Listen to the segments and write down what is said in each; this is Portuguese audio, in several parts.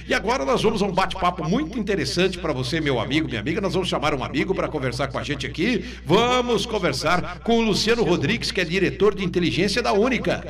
E agora nós vamos a um bate-papo muito interessante para você, meu amigo, minha amiga. Nós vamos chamar um amigo para conversar com a gente aqui. Vamos conversar com o Luciano Rodrigues, que é diretor de inteligência da Única.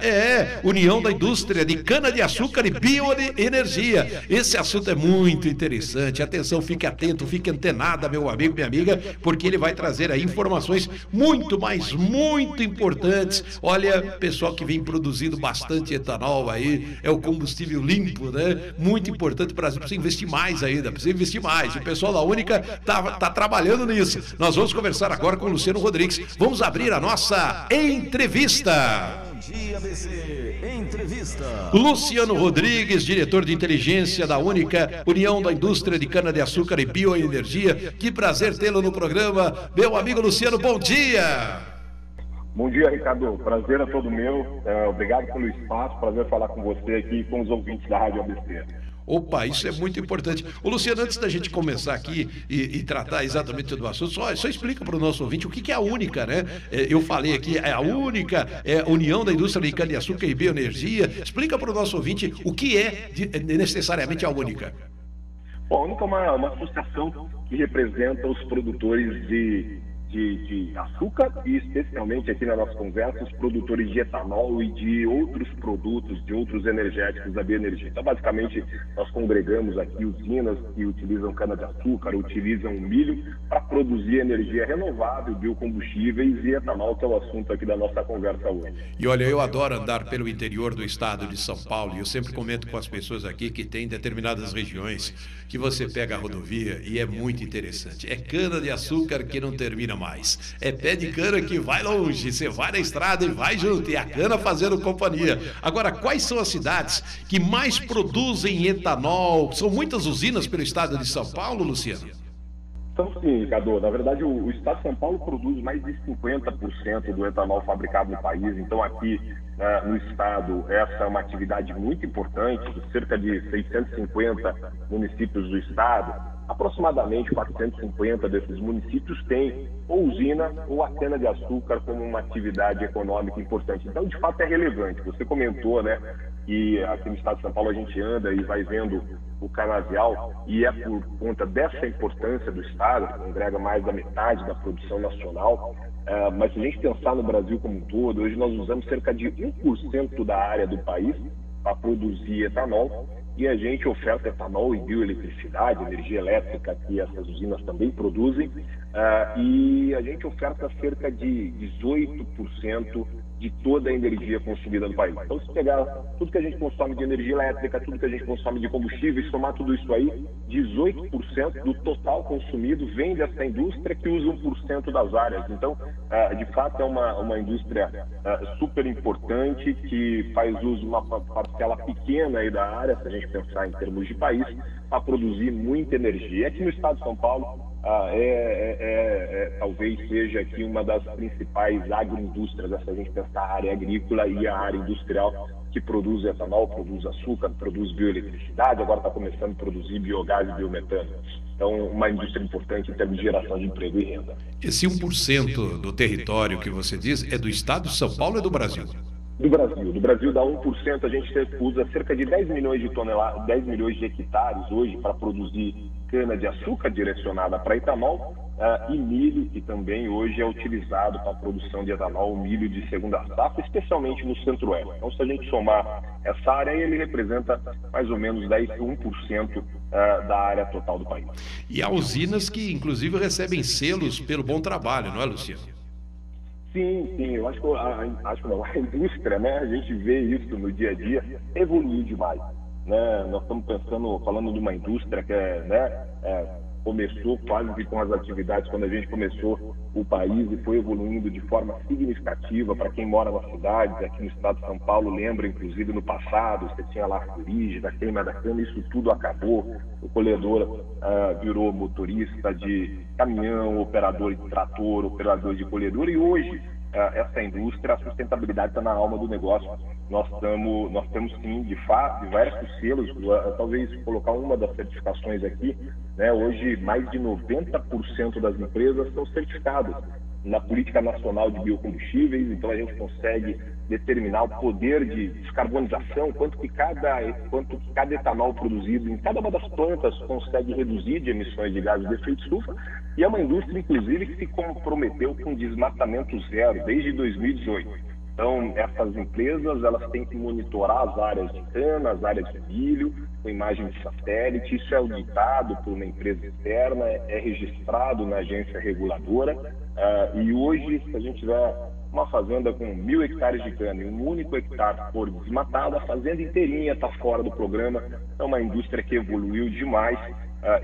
União da Indústria de Cana-de-Açúcar e Bioenergia. Esse assunto é muito interessante. Atenção, fique atento, fique antenada, meu amigo, minha amiga, porque ele vai trazer aí informações muito, mas muito importantes. Olha, pessoal que vem produzindo bastante etanol aí, é o combustível limpo, né? Muito importante para o Brasil. Precisa investir mais ainda, precisa investir mais. O pessoal da Única tá trabalhando nisso. Nós vamos conversar agora com o Luciano Rodrigues. Vamos abrir a nossa entrevista. Bom dia, ABC. Entrevista. Luciano Rodrigues, diretor de inteligência da Única, União da Indústria de Cana-de-Açúcar e Bioenergia. Que prazer tê-lo no programa. Meu amigo Luciano, bom dia. Bom dia, Ricardo. Prazer é todo meu. Obrigado pelo espaço. Prazer falar com você aqui e com os ouvintes da Rádio ABC. Opa, isso é muito importante. Ô Luciano, antes da gente começar aqui e tratar exatamente do assunto, só explica para o nosso ouvinte o que é a Única, né? Eu falei aqui, a Única União da Indústria de Cana-de-Açúcar e Bioenergia. Explica para o nosso ouvinte o que é necessariamente a Única. Bom, a Única é uma associação que representa os produtores de açúcar e, especialmente aqui na nossa conversa, os produtores de etanol e de outros produtos, de outros energéticos da bioenergia. Então, basicamente, nós congregamos aqui usinas que utilizam cana-de-açúcar, utilizam milho para produzir energia renovável, biocombustíveis e etanol, que é o assunto aqui da nossa conversa hoje. E olha, eu adoro andar pelo interior do estado de São Paulo e eu sempre comento com as pessoas aqui que tem determinadas regiões que você pega a rodovia e é muito interessante. É cana-de-açúcar que não termina mais. É pé de cana que vai longe. Você vai na estrada e vai junto. E a cana fazendo companhia. Agora, quais são as cidades que mais produzem etanol? São muitas usinas pelo estado de São Paulo, Luciano? Então, sim, Ricardo. Na verdade, o estado de São Paulo produz mais de 50% do etanol fabricado no país. Então, aqui no estado, essa é uma atividade muito importante. Cerca de 650 municípios do estado, aproximadamente 450 desses municípios têm ou usina ou a cana-de-açúcar como uma atividade econômica importante. Então, de fato, é relevante. Você comentou, né, que aqui no estado de São Paulo a gente anda e vai vendo o canavial, e é por conta dessa importância do estado, que congrega mais da metade da produção nacional. Mas se a gente pensar no Brasil como um todo, hoje nós usamos cerca de 1% da área do país para produzir etanol, e a gente oferta etanol e bioeletricidade, energia elétrica, que essas usinas também produzem, e a gente oferta cerca de 18% de toda a energia consumida no país. Então, se pegar tudo que a gente consome de energia elétrica, tudo que a gente consome de combustível, e somar tudo isso aí, 18% do total consumido vem dessa indústria que usa 1% das áreas. Então, de fato, é uma indústria super importante que faz uso de uma parcela pequena aí da área, se a gente pensar em termos de país, para produzir muita energia. E aqui no estado de São Paulo, talvez seja aqui uma das principais agroindústrias, se a gente pensar a área agrícola e a área industrial, que produz etanol, produz açúcar, produz bioeletricidade, agora está começando a produzir biogás e biometano. Então, uma indústria importante em termos de geração de emprego e renda. Esse 1% do território que você diz é do estado de São Paulo ou é do Brasil? Do Brasil. Do Brasil dá 1%, a gente usa cerca de 10 milhões de toneladas, 10 milhões de hectares hoje para produzir cana-de-açúcar direcionada para etanol, e milho, que também hoje é utilizado para a produção de etanol, milho de segunda safra, especialmente no centro-oeste. Então, se a gente somar essa área, ele representa mais ou menos 1% da área total do país. E há usinas que, inclusive, recebem selos pelo bom trabalho, não é, Luciano? Sim, eu acho que a indústria, né, a gente vê isso no dia a dia, evoluiu demais. Né? Nós estamos falando de uma indústria que começou quase que com as atividades quando a gente começou o país e foi evoluindo de forma significativa. Para quem mora nas cidades, aqui no estado de São Paulo, lembra, inclusive, no passado, você tinha lá a fuligem, da queima da cana, isso tudo acabou. O colhedor virou motorista de caminhão, operador de trator, operador de colhedor, e hoje essa indústria, a sustentabilidade está na alma do negócio. Nós temos sim, de fato, diversos selos, talvez colocar uma das certificações aqui, né? Hoje mais de 90% das empresas são certificadas na Política Nacional de Biocombustíveis, então a gente consegue determinar o poder de descarbonização, quanto que cada etanol produzido em cada uma das plantas consegue reduzir de emissões de gases de efeito estufa, e é uma indústria, inclusive, que se comprometeu com desmatamento zero desde 2018. Então, essas empresas, elas têm que monitorar as áreas de cana, as áreas de milho, com imagem de satélite. Isso é auditado por uma empresa externa, é registrado na agência reguladora. E hoje, se a gente tiver uma fazenda com 1.000 hectares de cana e um único hectare for desmatado, a fazenda inteirinha está fora do programa. É uma indústria que evoluiu demais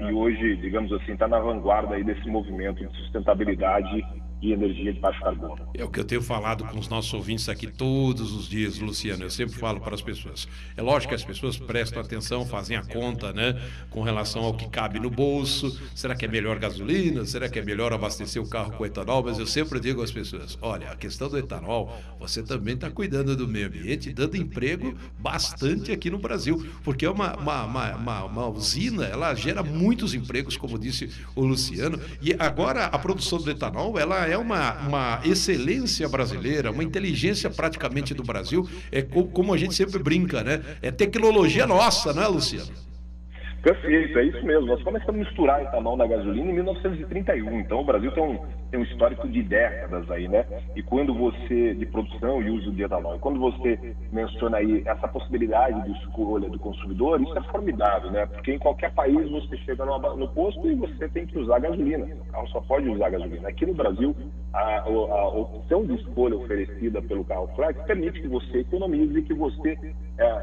e hoje, digamos assim, está na vanguarda aí desse movimento de sustentabilidade e energia de baixo carbono. É o que eu tenho falado com os nossos ouvintes aqui todos os dias, Luciano. Eu sempre falo para as pessoas. É lógico que as pessoas prestam atenção, fazem a conta, né, com relação ao que cabe no bolso. Será que é melhor gasolina? Será que é melhor abastecer o carro com etanol? Mas eu sempre digo às pessoas, olha, a questão do etanol, você também está cuidando do meio ambiente, dando emprego bastante aqui no Brasil, porque é uma usina, ela gera muitos empregos, como disse o Luciano, e agora a produção do etanol, ela é uma excelência brasileira, uma inteligência praticamente do Brasil, como a gente sempre brinca, né? É tecnologia nossa, né, Luciano? Perfeito, é isso mesmo. Nós começamos a misturar etanol na gasolina em 1931, então o Brasil tem um histórico de décadas aí, né? E quando você, de produção e uso de etanol, quando você menciona aí essa possibilidade de escolha do consumidor, isso é formidável, né? Porque em qualquer país você chega no posto e você tem que usar gasolina, o carro só pode usar gasolina. Aqui no Brasil, a opção de escolha oferecida pelo carro flex permite que você economize e que você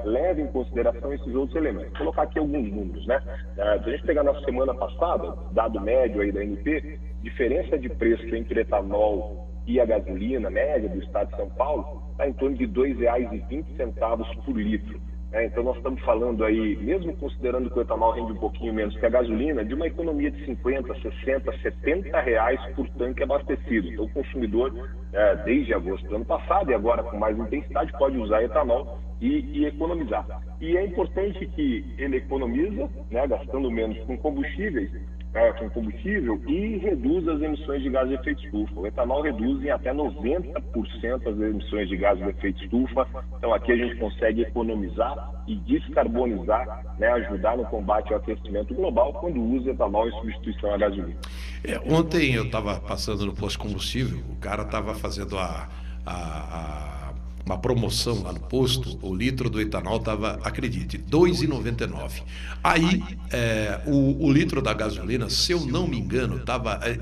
leve em consideração esses outros elementos. Vou colocar aqui alguns números, né? Se a gente pegar na semana passada, dado médio aí da ANP, diferença de preço entre etanol e a gasolina média do estado de São Paulo está em torno de R$ 2,20 por litro. Então nós estamos falando aí, mesmo considerando que o etanol rende um pouquinho menos que a gasolina, de uma economia de 50, 60, 70 reais por tanque abastecido. Então o consumidor, desde agosto do ano passado e agora com mais intensidade, pode usar etanol e economizar. E é importante que ele economiza, né, gastando menos com combustível e reduz as emissões de gases de efeito estufa. O etanol reduz em até 90% as emissões de gases de efeito estufa. Então aqui a gente consegue economizar e descarbonizar, né, ajudar no combate ao aquecimento global quando usa etanol em substituição à gasolina. Ontem eu estava passando no posto de combustível, o cara estava fazendo uma promoção lá no posto, o litro do etanol estava, acredite, R$ 2,99. Aí, o litro da gasolina, se eu não me engano,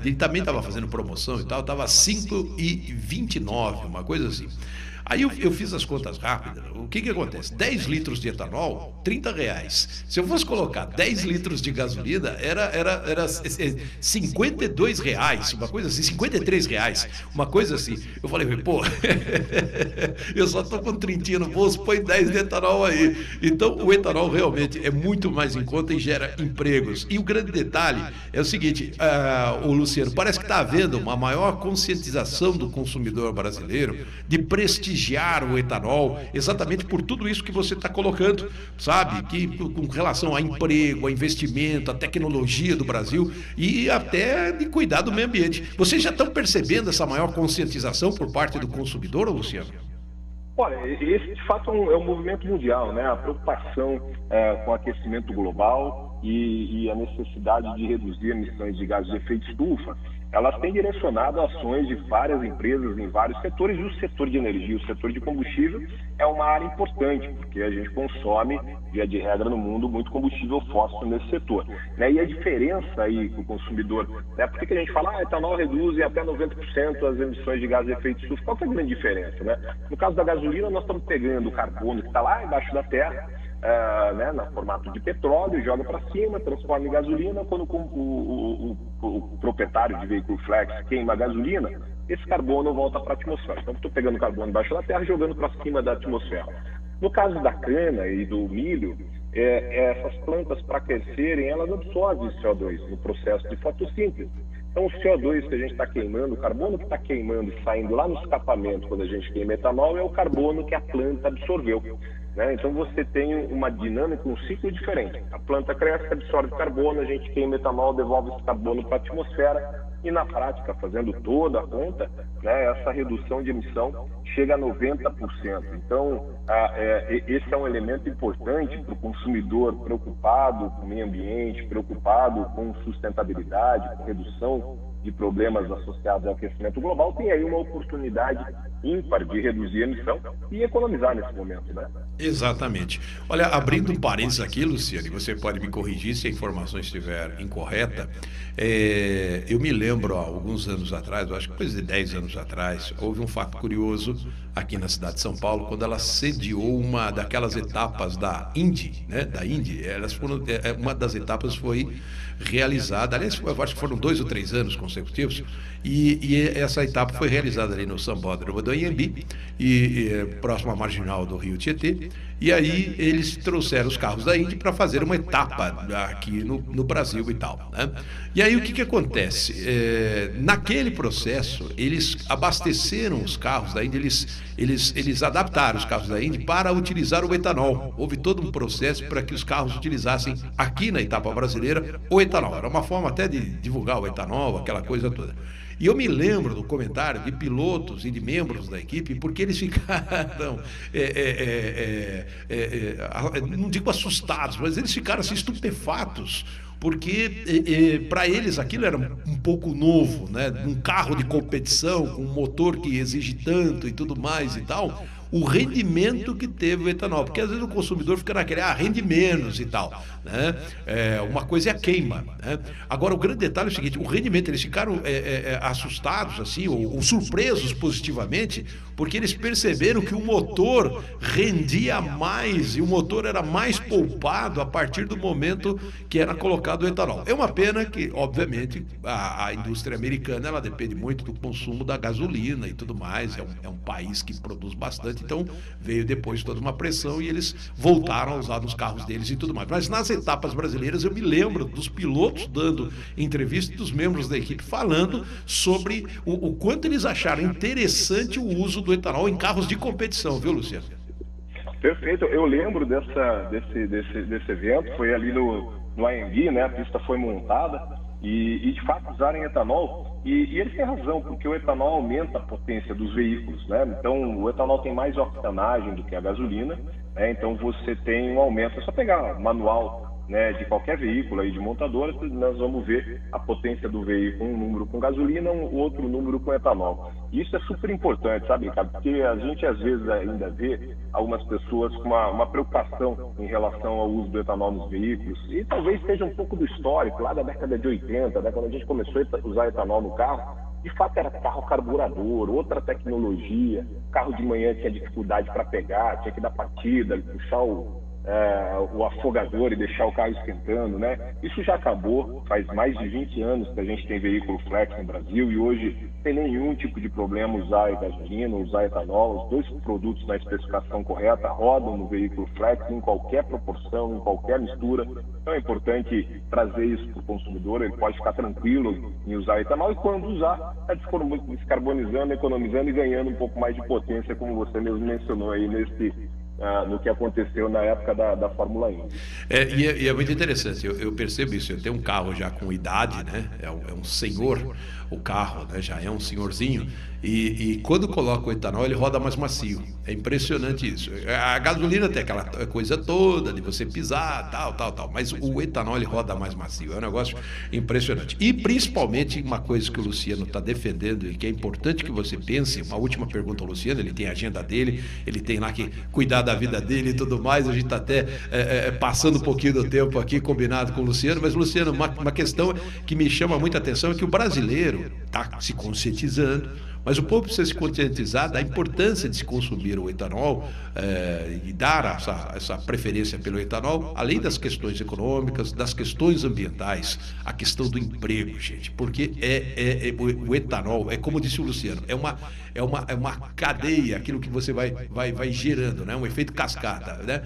ele também estava fazendo promoção e tal, estava R$ 5,29, uma coisa assim. Aí eu fiz as contas rápidas. O que acontece? 10 litros de etanol, R$ 30. Se eu fosse colocar 10 litros de gasolina, era R$ 52, uma coisa assim, R$ 53, uma coisa assim. Eu falei, pô, eu só estou com 30 no bolso, põe 10 de etanol aí. Então, o etanol realmente é muito mais em conta e gera empregos. E o grande detalhe é o seguinte, o Luciano, parece que está havendo uma maior conscientização do consumidor brasileiro de prestigiar o etanol, exatamente por tudo isso que você está colocando, sabe? Que com relação a emprego, a investimento, a tecnologia do Brasil e até de cuidar do meio ambiente. Vocês já estão percebendo essa maior conscientização por parte do consumidor, Luciano? Olha, esse de fato é um movimento mundial, né? A preocupação com o aquecimento global e a necessidade de reduzir emissões de gases de efeito estufa, elas têm direcionado ações de várias empresas em vários setores, e o setor de energia, o setor de combustível é uma área importante, porque a gente consome, via de regra no mundo, muito combustível fóssil nesse setor, né? E a diferença aí com o consumidor, né? Por que a gente fala, etanol reduz em até 90% as emissões de gases de efeito estufa? Qual que é a grande diferença, né? No caso da gasolina, nós estamos pegando o carbono que está lá embaixo da terra, né, no formato de petróleo, joga para cima, transforma em gasolina. Quando o proprietário de veículo flex queima a gasolina, esse carbono volta para a atmosfera. Então, estou pegando carbono embaixo da terra e jogando para cima da atmosfera. No caso da cana e do milho, essas plantas, para crescerem, elas absorvem CO2 no processo de fotossíntese. Então, o CO2 que a gente está queimando, o carbono que está queimando e saindo lá no escapamento quando a gente queima etanol, é o carbono que a planta absorveu, né? Então, você tem uma dinâmica, um ciclo diferente. A planta cresce, absorve carbono, a gente queima etanol, devolve esse carbono para a atmosfera, e na prática, fazendo toda a conta, né, essa redução de emissão chega a 90%. Então, esse é um elemento importante para o consumidor preocupado com o meio ambiente, preocupado com sustentabilidade, com redução de problemas associados ao aquecimento global. Tem aí uma oportunidade ímpar de reduzir a emissão e economizar nesse momento, né? Exatamente. Olha, abrindo um parênteses aqui, Luciane, você pode me corrigir se a informação estiver incorreta. Eu me lembro, há alguns anos atrás, eu acho que coisa de 10 anos atrás, houve um fato curioso aqui na cidade de São Paulo, quando ela sediou uma daquelas etapas da Indy, né? Da Indy, uma das etapas foi realizada, aliás, eu acho que foram 2 ou 3 anos consecutivos, e essa etapa foi realizada ali no Sambódromo do Anhembi, próximo à marginal do Rio Tietê, e aí eles trouxeram os carros da Indy para fazer uma etapa aqui no Brasil e tal, né? E aí o que acontece? Naquele processo, eles abasteceram os carros da Indy, eles adaptaram os carros da Indy para utilizar o etanol. Houve todo um processo para que os carros utilizassem aqui na etapa brasileira o etanol. Era uma forma até de divulgar o etanol, aquela coisa toda. E eu me lembro do comentário de pilotos e de membros da equipe, porque eles ficaram, não digo assustados, mas eles ficaram assim, estupefatos, porque para eles aquilo era um pouco novo, né? Um carro de competição com um motor que exige tanto e tudo mais e tal, o rendimento que teve o etanol, porque às vezes o consumidor fica naquele, rende menos e tal, né? Uma coisa é a queima, né? Agora o grande detalhe é o seguinte, o rendimento, eles ficaram assustados assim, ou surpresos positivamente, porque eles perceberam que o motor rendia mais e o motor era mais poupado a partir do momento que era colocado o etanol. É uma pena que, obviamente, a indústria americana, ela depende muito do consumo da gasolina e tudo mais, é um país que produz bastante, então veio depois toda uma pressão e eles voltaram a usar nos carros deles e tudo mais. Mas nas etapas brasileiras eu me lembro dos pilotos dando entrevista, dos membros da equipe falando sobre o quanto eles acharam interessante o uso do etanol em carros de competição, viu, Luciano? Perfeito, eu lembro desse evento, foi ali no AMB, né? A pista foi montada e de fato usarem etanol. E eles têm razão, porque o etanol aumenta a potência dos veículos, né? Então, o etanol tem mais octanagem do que a gasolina, né? Então, você tem um aumento. É só pegar o manual, né, de qualquer veículo aí de montadora, nós vamos ver a potência do veículo, um número com gasolina, um outro número com etanol. E isso é super importante, sabe, Ricardo? Porque a gente às vezes ainda vê algumas pessoas com uma preocupação em relação ao uso do etanol nos veículos, e talvez seja um pouco do histórico, lá da década de 80, né, quando a gente começou a usar etanol no carro. De fato era carro carburador, outra tecnologia, carro de manhã tinha dificuldade para pegar, tinha que dar partida, puxar o afogador e deixar o carro esquentando, né? Isso já acabou, faz mais de 20 anos que a gente tem veículo flex no Brasil e hoje não tem nenhum tipo de problema usar gasolina, usar etanol. Os dois produtos na especificação correta rodam no veículo flex em qualquer proporção, em qualquer mistura. Então é importante trazer isso para o consumidor, ele pode ficar tranquilo em usar etanol e quando usar, está descarbonizando, economizando e ganhando um pouco mais de potência, como você mesmo mencionou aí no que aconteceu na época da Fórmula 1. E é muito interessante, eu percebo isso, eu tenho um carro já com idade, né? É um senhor, o carro, né? Já é um senhorzinho, e quando coloca o etanol ele roda mais macio, é impressionante isso. A gasolina tem aquela coisa toda de você pisar, tal, mas o etanol ele roda mais macio, é um negócio impressionante. E principalmente uma coisa que o Luciano está defendendo e que é importante que você pense, uma última pergunta ao Luciano, ele tem a agenda dele, ele tem lá que cuidar da vida dele e tudo mais, a gente está até passando um pouquinho do tempo aqui combinado com o Luciano, mas Luciano, uma questão que me chama muita atenção é que o brasileiro está se conscientizando, mas o povo precisa se conscientizar da importância de se consumir o etanol e dar essa preferência pelo etanol, além das questões econômicas, das questões ambientais, a questão do emprego, gente, porque o etanol, como disse o Luciano, é uma cadeia, aquilo que você vai gerando, né? Um efeito cascata, né?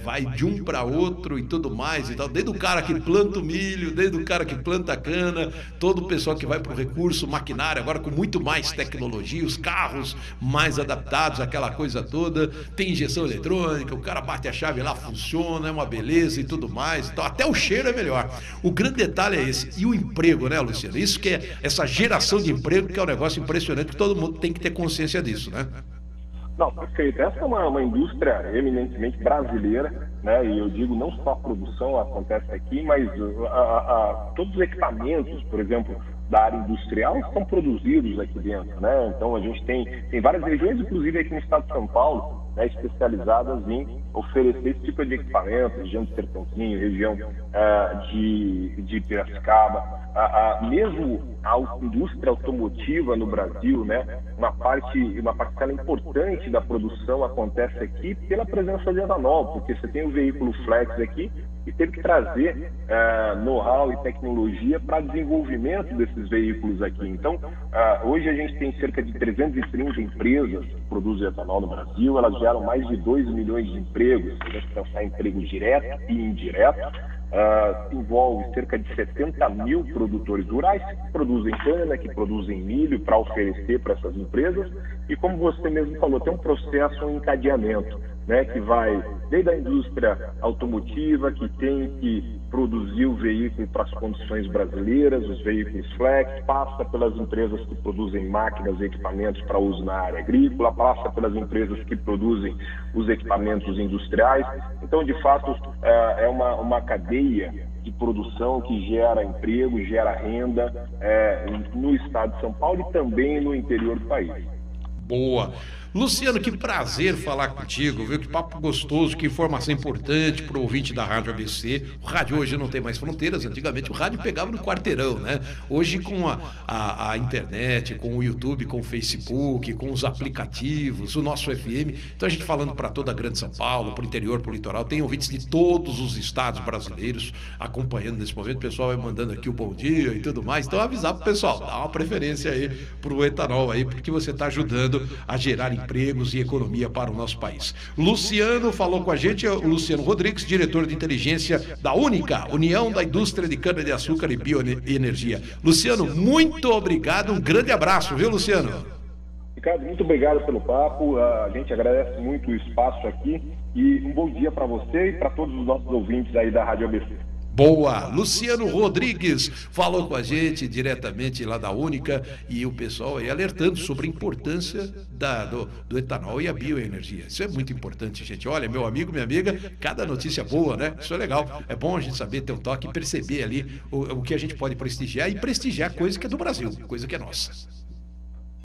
Vai de um para outro e tudo mais e tal, desde o cara que planta o milho, desde o cara que planta a cana, todo o pessoal que vai para o recurso, maquinário, agora com muito mais tecnologia, os carros mais adaptados, aquela coisa toda, tem injeção eletrônica, o cara bate a chave lá, funciona, é uma beleza e tudo mais, então até o cheiro é melhor. O grande detalhe é esse. E o emprego, né, Luciano? Isso que é essa geração de emprego, que é um negócio impressionante, que todo mundo tem que ter consciência disso, né? Não, perfeito. Essa é uma indústria eminentemente brasileira, né? E eu digo, não só a produção acontece aqui, mas todos os equipamentos, por exemplo, da área industrial são produzidos aqui dentro, né? Então a gente tem várias regiões, inclusive aqui no estado de São Paulo, né, especializadas em oferecer esse tipo de equipamento, região de Sertãozinho, região de Piracicaba, mesmo a indústria automotiva no Brasil, né, uma parcela importante da produção acontece aqui pela presença de etanol, porque você tem o veículo flex aqui e teve que trazer know-how e tecnologia para desenvolvimento desses veículos aqui. Então, hoje a gente tem cerca de 330 empresas que produzem etanol no Brasil, elas geram mais de 2 milhões de empregos, se a gente pensar em emprego direto e indireto. Envolve cerca de 70 mil produtores rurais que produzem cana, que produzem milho para oferecer para essas empresas, e como você mesmo falou, tem um processo, um encadeamento, né, que vai desde a indústria automotiva, que tem que produzir o veículo para as condições brasileiras, os veículos flex, passa pelas empresas que produzem máquinas e equipamentos para uso na área agrícola, passa pelas empresas que produzem os equipamentos industriais. Então, de fato, é uma cadeia de produção que gera emprego, gera renda no estado de São Paulo e também no interior do país. Boa. Luciano, que prazer falar contigo, viu? Que papo gostoso, que informação importante para o ouvinte da Rádio ABC. O rádio hoje não tem mais fronteiras, antigamente o rádio pegava no quarteirão, né? Hoje com a internet, com o YouTube, com o Facebook, com os aplicativos, o nosso FM, então a gente falando para toda a grande São Paulo, para o interior, para o litoral, tem ouvintes de todos os estados brasileiros acompanhando nesse momento, o pessoal vai mandando aqui o bom dia e tudo mais, então avisar para o pessoal, dá uma preferência aí para o etanol aí, porque você está ajudando a gerar empregos e economia para o nosso país. Luciano falou com a gente, o Luciano Rodrigues, diretor de inteligência da Única, União da Indústria de Cana-de-Açúcar e Bioenergia. Luciano, muito obrigado, um grande abraço, viu, Luciano? Ricardo, muito obrigado pelo papo, a gente agradece muito o espaço aqui e um bom dia para você e para todos os nossos ouvintes aí da Rádio ABC. Boa! Luciano Rodrigues falou com a gente diretamente lá da Única e o pessoal aí alertando sobre a importância do etanol e a bioenergia. Isso é muito importante, gente. Olha, meu amigo, minha amiga, cada notícia boa, né? Isso é legal. É bom a gente saber ter um toque e perceber ali o que a gente pode prestigiar e prestigiar coisa que é do Brasil, coisa que é nossa.